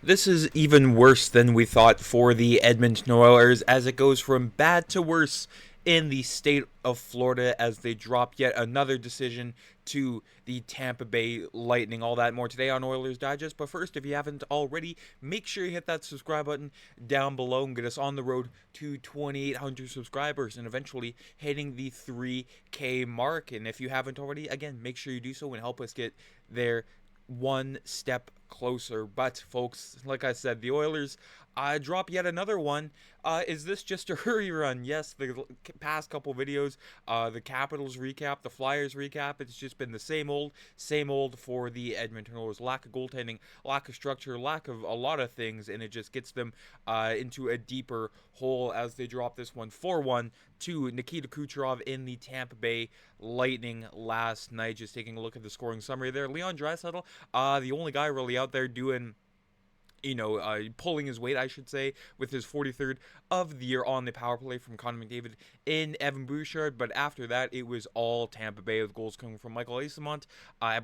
This is even worse than we thought for the Edmonton Oilers as it goes from bad to worse in the state of Florida as they drop yet another decision to the Tampa Bay Lightning. All that more today on Oilers Digest. But first, if you haven't already, make sure you hit that subscribe button down below and get us on the road to 2,800 subscribers and eventually hitting the 3K mark. And if you haven't already, again, make sure you do so and help us get there one step closer. But folks, like I said, the Oilers drop yet another one. Is this just a hurry run? Yes, the past couple videos, the Capitals recap, the Flyers recap, it's just been the same old for the Edmonton Oilers. Lack of goaltending, lack of structure, lack of a lot of things, and it just gets them into a deeper hole as they drop this one 4-1 to Nikita Kucherov in the Tampa Bay Lightning last night. Just taking a look at the scoring summary there. Leon Draisaitl, the only guy really out there doing pulling his weight, I should say, with his 43rd of the year on the power play from Connor McDavid in Evan Bouchard. But after that, it was all Tampa Bay with goals coming from Michael Eyssimont,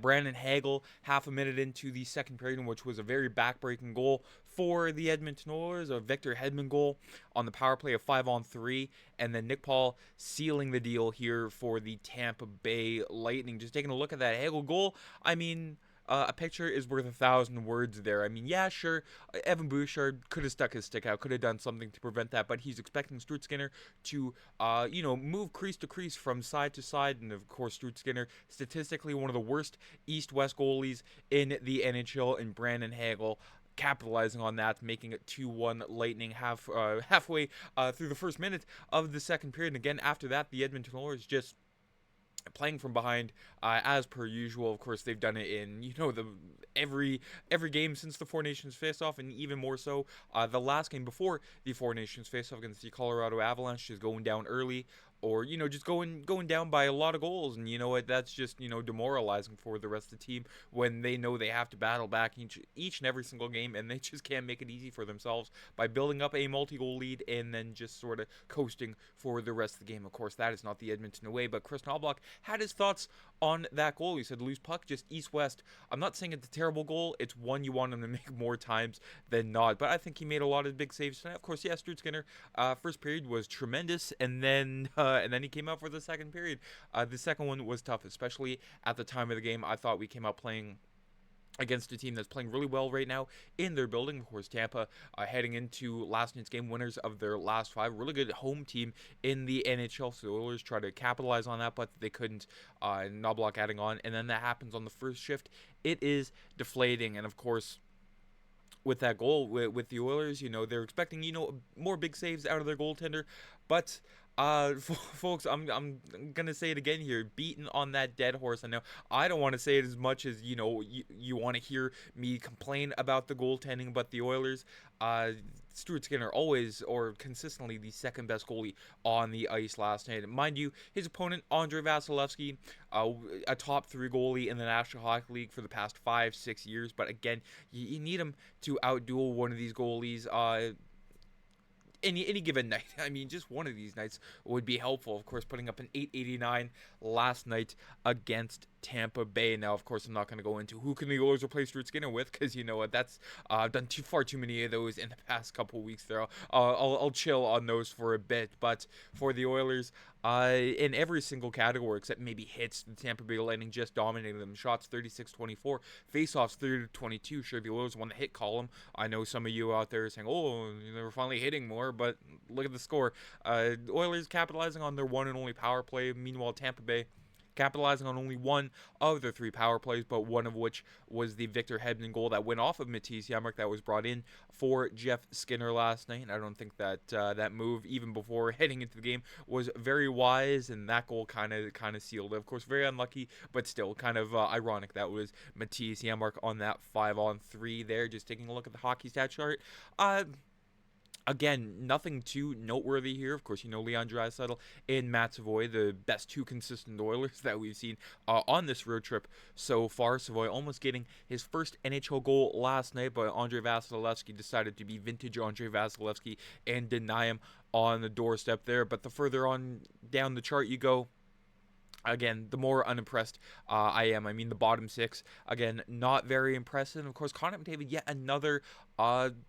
Brandon Hagel, half a minute into the second period, which was a very backbreaking goal for the Edmonton Oilers, a Victor Hedman goal on the power play of 5-on-3, and then Nick Paul sealing the deal here for the Tampa Bay Lightning. Just taking a look at that Hagel goal, I mean, a picture is worth 1,000 words there. I mean, yeah, sure, Evan Bouchard could have stuck his stick out, could have done something to prevent that, but he's expecting Stuart Skinner to, move crease to crease from side to side. And of course, Stuart Skinner, statistically one of the worst East-West goalies in the NHL, and Brandon Hagel capitalizing on that, making it 2-1 Lightning halfway through the first minute of the second period. And again, after that, the Edmonton Oilers just playing from behind as per usual. Of course, they've done it in the every game since the Four Nations face-off, and even more so the last game before the Four Nations face-off against the Colorado Avalanche, just going down early, or just going down by a lot of goals. And you know what, that's just demoralizing for the rest of the team when they know they have to battle back each and every single game, and they just can't make it easy for themselves by building up a multi-goal lead and then just sort of coasting for the rest of the game. Of course, that is not the Edmonton way, but Kris Knoblauch had his thoughts on that goal. He said, loose puck, just east-west. I'm not saying it's a terrible goal. It's one you want him to make more times than not, but I think he made a lot of big saves tonight. Of course, yeah, Stuart Skinner, first period was tremendous, and then he came out for the second period. The second one was tough, especially at the time of the game. I thought we came out playing against a team that's playing really well right now in their building. Of course, Tampa heading into last night's game, winners of their last five. Really good home team in the NHL. So the Oilers try to capitalize on that, but they couldn't. Knoblauch adding on, and then that happens on the first shift. It is deflating, and of course, with that goal with the Oilers, they're expecting more big saves out of their goaltender, but folks, I'm gonna say it again here, beaten on that dead horse. I know I don't want to say it as much as you want to hear me complain about the goaltending, but the Oilers, Stuart Skinner always or consistently the second best goalie on the ice last night. And mind you, his opponent Andrei Vasilevskiy, a top three goalie in the National Hockey League for the past 5-6 years. But again, you need him to outduel one of these goalies. Any given night. I mean, just one of these nights would be helpful. Of course, putting up an 889 last night against Tampa Bay. Now, of course, I'm not going to go into who can the Oilers replace Stuart Skinner with, because you know what, that's I've done far too many of those in the past couple weeks there. I'll chill on those for a bit. But for the Oilers, in every single category except maybe hits, the Tampa Bay Lightning just dominated them. Shots 36-24, faceoffs 30-22. Sure, the Oilers won the hit column. I know some of you out there are saying, oh, they were finally hitting more, but look at the score. Oilers capitalizing on their one and only power play. Meanwhile, Tampa Bay capitalizing on only one of their three power plays, but one of which was the Victor Hedman goal that went off of Matisse Janmark that was brought in for Jeff Skinner last night. And I don't think that that move, even before heading into the game, was very wise, and that goal kind of sealed it. Of course, very unlucky, but still kind of ironic that was Matisse Janmark on that 5-on-3 there. Just taking a look at the hockey stat chart. Again, nothing too noteworthy here. Of course, Leon Draisaitl and Matt Savoy, the best two consistent Oilers that we've seen on this road trip so far. Savoy almost getting his first NHL goal last night, but Andrei Vasilevskiy decided to be vintage Andrei Vasilevskiy and deny him on the doorstep there. But the further on down the chart you go, Again, the more unimpressed I am. I mean, the bottom six, again, not very impressive. And of course, Connor McDavid, yet another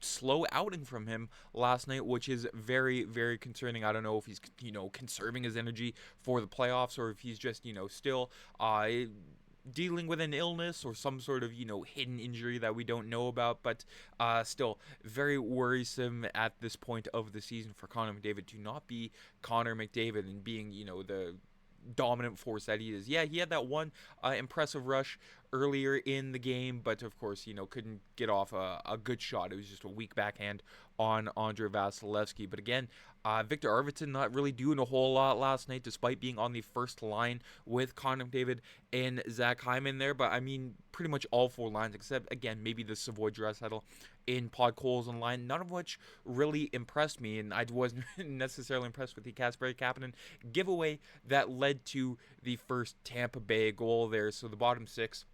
slow outing from him last night, which is very, very concerning. I don't know if he's, conserving his energy for the playoffs, or if he's just, still dealing with an illness or some sort of hidden injury that we don't know about, but still very worrisome at this point of the season for Connor McDavid to not be Connor McDavid and being the dominant force that he is. Yeah, he had that one impressive rush earlier in the game, but of course, couldn't get off a good shot. It was just a weak backhand on Andrei Vasilevsky. But again, Victor Arvidsson not really doing a whole lot last night, despite being on the first line with Connor McDavid and Zach Hyman there. But I mean, pretty much all four lines, except again maybe the Savoy Draisaitl in Podkolzin line, none of which really impressed me, and I wasn't necessarily impressed with the Kasperi Kapanen giveaway that led to the first Tampa Bay goal there. So the bottom six,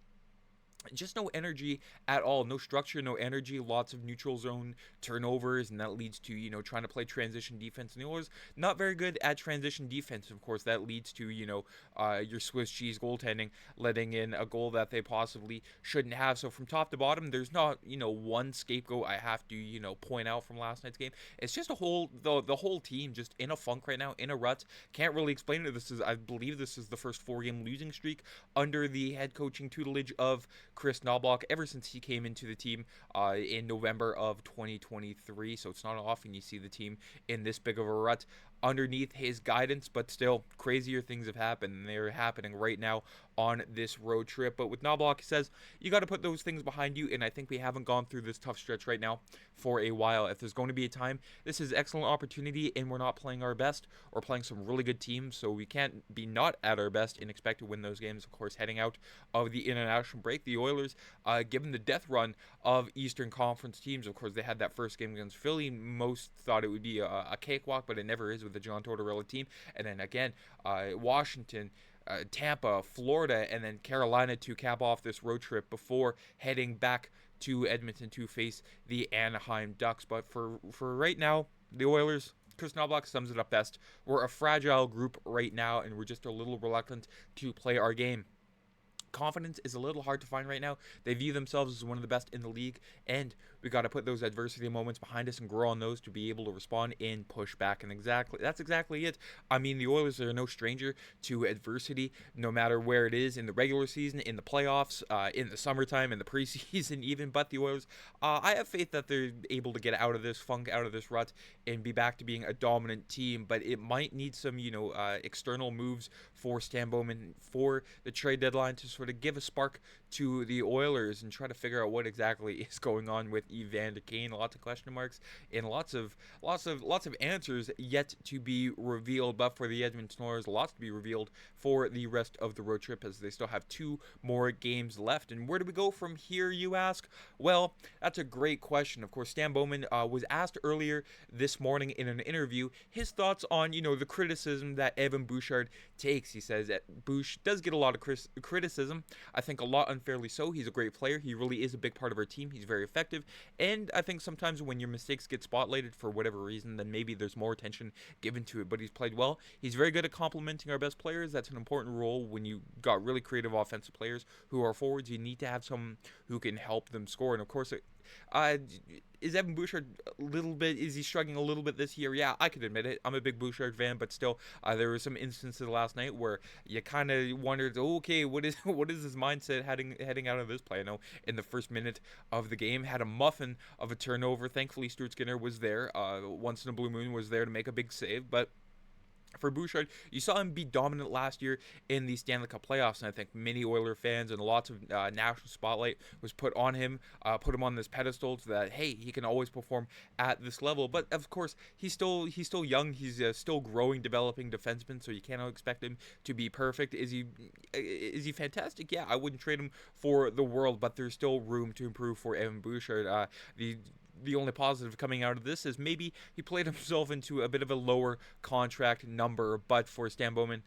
just no energy at all, no structure, no energy, lots of neutral zone turnovers, and that leads to trying to play transition defense. And the Oilers not very good at transition defense. Of course, that leads to your Swiss cheese goaltending, letting in a goal that they possibly shouldn't have. So from top to bottom, there's not one scapegoat I have to point out from last night's game. It's just the whole team just in a funk right now, in a rut. Can't really explain it. I believe this is the first 4-game losing streak under the head coaching tutelage of Kris Knoblauch ever since he came into the team in November of 2023. So it's not often you see the team in this big of a rut underneath his guidance, but still crazier things have happened, and they're happening right now on this road trip. But with Knoblauch, he says you got to put those things behind you, and I think we haven't gone through this tough stretch right now for a while. If there's going to be a time, this is excellent opportunity, and we're not playing our best. We're playing some really good teams, so we can't be not at our best and expect to win those games. Of course, heading out of the international break, the Oilers, given the death run of Eastern Conference teams, of course, they had that first game against Philly. Most thought it would be a cakewalk, but it never is with the John Tortorella team. And then again, Washington, Tampa, Florida, and then Carolina to cap off this road trip before heading back to Edmonton to face the Anaheim Ducks. But for right now, the Oilers, Kris Knoblauch sums it up best. We're a fragile group right now, and we're just a little reluctant to play our game. Confidence is a little hard to find right now. They view themselves as one of the best in the league, and we got to put those adversity moments behind us and grow on those to be able to respond and push back. And that's exactly it. I mean, the Oilers are no stranger to adversity, no matter where it is in the regular season, in the playoffs, in the summertime, in the preseason even. But the Oilers, I have faith that they're able to get out of this funk, out of this rut, and be back to being a dominant team. But it might need some, external moves for Stan Bowman for the trade deadline to sort of give a spark to the Oilers and try to figure out what exactly is going on with Evander Kane. Lots of question marks and lots of answers yet to be revealed. But for the Edmonton Oilers, lots to be revealed for the rest of the road trip, as they still have 2 more games left. And where do we go from here, you ask? Well, that's a great question. Of course, Stan Bowman was asked earlier this morning in an interview his thoughts on the criticism that Evan Bouchard takes. He says that Bouch does get a lot of criticism. I think a lot unfairly so. He's a great player. He really is a big part of our team. He's very effective. And I think sometimes when your mistakes get spotlighted for whatever reason, then maybe there's more attention given to it. But he's played well. He's very good at complimenting our best players. That's an important role when you got really creative offensive players who are forwards. You need to have someone who can help them score. And of course, is Evan Bouchard is he struggling a little bit this year? Yeah, I could admit it. I'm a big Bouchard fan, but still, there were some instances last night where you kind of wondered, okay, what is his mindset heading out of this play? I know in the first minute of the game, had a muffin of a turnover. Thankfully, Stuart Skinner was there. Once in a blue moon was there to make a big save, but for Bouchard, you saw him be dominant last year in the Stanley Cup playoffs, and I think many Oiler fans and lots of national spotlight was put on him, put him on this pedestal so that, hey, he can always perform at this level. But of course, he's still young. He's still growing, developing defenseman, so you cannot expect him to be perfect. Is he fantastic? Yeah, I wouldn't trade him for the world, but there's still room to improve for Evan Bouchard. The only positive coming out of this is maybe he played himself into a bit of a lower contract number, but for Stan Bowman,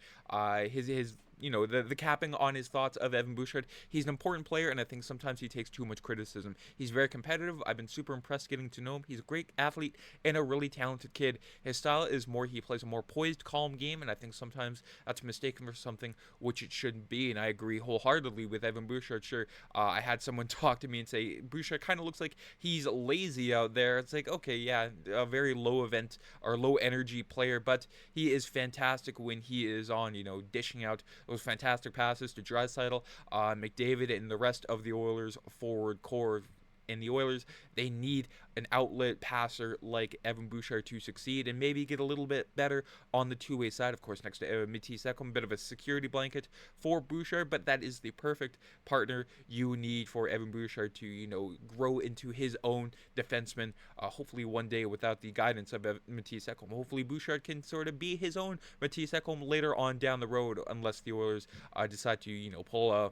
his the capping on his thoughts of Evan Bouchard. He's an important player, and I think sometimes he takes too much criticism. He's very competitive. I've been super impressed getting to know him. He's a great athlete and a really talented kid. His style is he plays a more poised, calm game, and I think sometimes that's mistaken for something which it shouldn't be, and I agree wholeheartedly with Evan Bouchard. Sure, I had someone talk to me and say, Bouchard kind of looks like he's lazy out there. It's like, okay, yeah, a very low event or low energy player, but he is fantastic when he is on, dishing out those fantastic passes to Draisaitl, McDavid, and the rest of the Oilers forward core. And the Oilers, they need an outlet passer like Evan Bouchard to succeed and maybe get a little bit better on the two-way side. Of course, next to Matisse Ekholm, a bit of a security blanket for Bouchard, but that is the perfect partner you need for Evan Bouchard to, grow into his own defenseman. Hopefully one day without the guidance of Matisse Ekholm. Hopefully Bouchard can sort of be his own Matisse Ekholm later on down the road, unless the Oilers decide to, pull a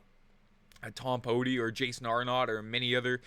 Tom Pody or Jason Arnott or many other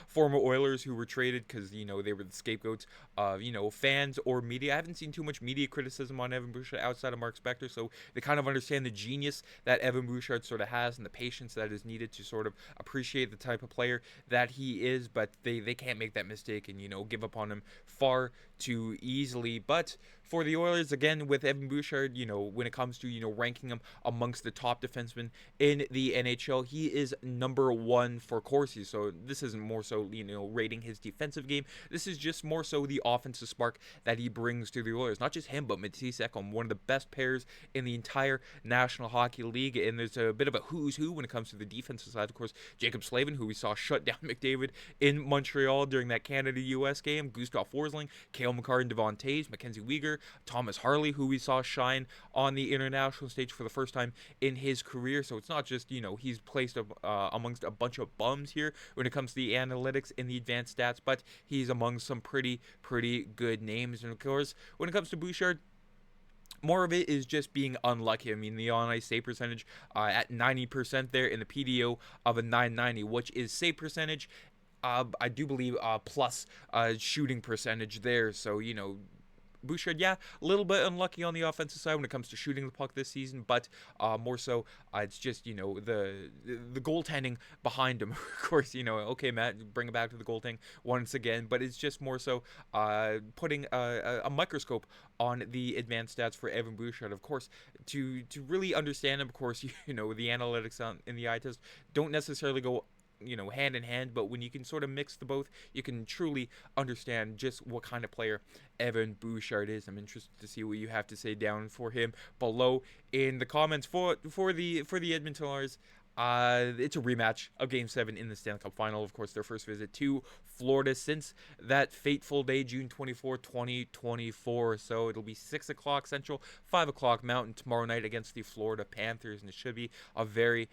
former Oilers who were traded because, they were the scapegoats of, fans or media. I haven't seen too much media criticism on Evan Bouchard outside of Mark Spector, so they kind of understand the genius that Evan Bouchard sort of has and the patience that is needed to sort of appreciate the type of player that he is, but they can't make that mistake and, give up on him far too easily. But for the Oilers, again, with Evan Bouchard, when it comes to, ranking him amongst the top defensemen in the NHL, he is number one for Corsi. So this isn't more so, rating his defensive game. This is just more so the offensive spark that he brings to the Oilers. Not just him, but Matisse Ekholm, one of the best pairs in the entire National Hockey League. And there's a bit of a who's who when it comes to the defensive side. Of course, Jacob Slavin, who we saw shut down McDavid in Montreal during that Canada-US game. Gustav Forsling, Cale Makar and Devon Toews, Mackenzie Weegar, Thomas Harley, who we saw shine on the international stage for the first time in his career. So it's not just, he's placed amongst a bunch of bums here when it comes to the analytics and the advanced stats, but he's among some pretty good names. And of course, when it comes to Bouchard, more of it is just being unlucky. I mean, the on-ice save percentage at 90% there in the PDO of a 990, which is save percentage, I do believe, plus shooting percentage there. So, Bouchard, yeah, a little bit unlucky on the offensive side when it comes to shooting the puck this season, but more so, it's just, the goaltending behind him. Of course, okay, Matt, bring it back to the goaltending once again, but it's just more so putting a microscope on the advanced stats for Evan Bouchard. Of course, to really understand him, of course, the analytics in the eye test don't necessarily go hand in hand, but when you can sort of mix the both, you can truly understand just what kind of player Evan Bouchard is. I'm interested to see what you have to say down for him below in the comments. For the Edmonton Oilers, it's a rematch of Game 7 in the Stanley Cup Final. Of course, their first visit to Florida since that fateful day, June 24, 2024. So it'll be 6 o'clock Central, 5 o'clock Mountain tomorrow night against the Florida Panthers. And it should be a very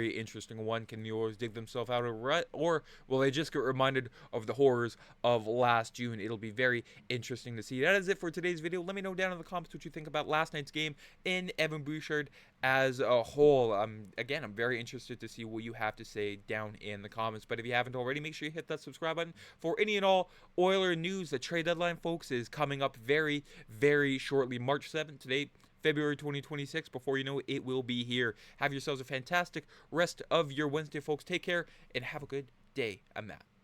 interesting one. Can the Oilers dig themselves out of a rut, or will they just get reminded of the horrors of last June? It'll be very interesting to see. That is it for today's video. Let me know down in the comments what you think about last night's game in Evan Bouchard as a whole. Again, I'm very interested to see what you have to say down in the comments. But if you haven't already, make sure you hit that subscribe button for any and all Oiler news. The trade deadline, folks, is coming up very shortly. March 7th, today, February 2026. Before you know it, it will be here. Have yourselves a fantastic rest of your Wednesday, folks. Take care and have a good day. I'm Matt.